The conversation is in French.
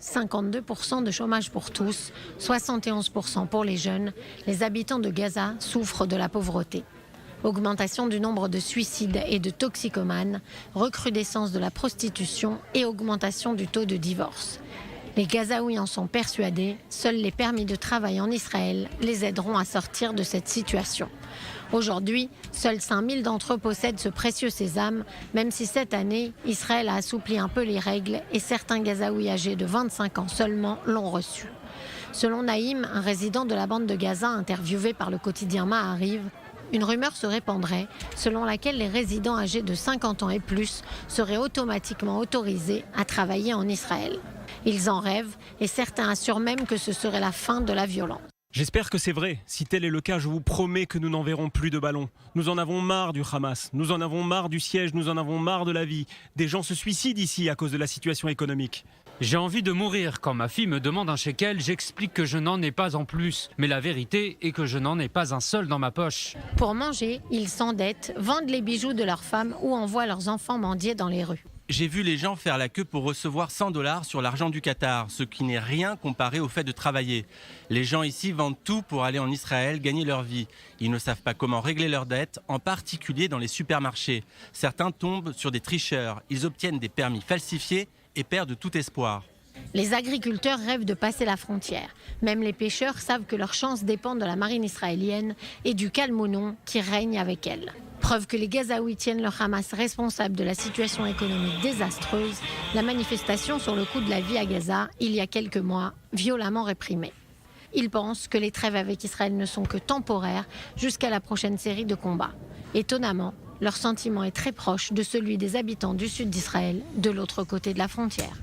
52% de chômage pour tous, 71% pour les jeunes, les habitants de Gaza souffrent de la pauvreté. Augmentation du nombre de suicides et de toxicomanes, recrudescence de la prostitution et augmentation du taux de divorce. Les Gazaouis en sont persuadés, seuls les permis de travail en Israël les aideront à sortir de cette situation. Aujourd'hui, seuls 5000 d'entre eux possèdent ce précieux sésame, même si cette année, Israël a assoupli un peu les règles et certains Gazaouis âgés de 25 ans seulement l'ont reçu. Selon Naïm, un résident de la bande de Gaza interviewé par le quotidien Maariv, une rumeur se répandrait selon laquelle les résidents âgés de 50 ans et plus seraient automatiquement autorisés à travailler en Israël. Ils en rêvent et certains assurent même que ce serait la fin de la violence. J'espère que c'est vrai. Si tel est le cas, je vous promets que nous n'en verrons plus de ballons. Nous en avons marre du Hamas, nous en avons marre du siège, nous en avons marre de la vie. Des gens se suicident ici à cause de la situation économique. J'ai envie de mourir. Quand ma fille me demande un shekel, j'explique que je n'en ai pas en plus. Mais la vérité est que je n'en ai pas un seul dans ma poche. Pour manger, ils s'endettent, vendent les bijoux de leurs femmes ou envoient leurs enfants mendier dans les rues. J'ai vu les gens faire la queue pour recevoir 100 $ sur l'argent du Qatar, ce qui n'est rien comparé au fait de travailler. Les gens ici vendent tout pour aller en Israël gagner leur vie. Ils ne savent pas comment régler leurs dettes, en particulier dans les supermarchés. Certains tombent sur des tricheurs. Ils obtiennent des permis falsifiés et perdent tout espoir. Les agriculteurs rêvent de passer la frontière. Même les pêcheurs savent que leurs chances dépendent de la marine israélienne et du calme ou non qui règne avec elle. Preuve que les Gazaouis tiennent le Hamas responsable de la situation économique désastreuse, la manifestation sur le coût de la vie à Gaza, il y a quelques mois, violemment réprimée. Ils pensent que les trêves avec Israël ne sont que temporaires jusqu'à la prochaine série de combats. Étonnamment, leur sentiment est très proche de celui des habitants du sud d'Israël, de l'autre côté de la frontière.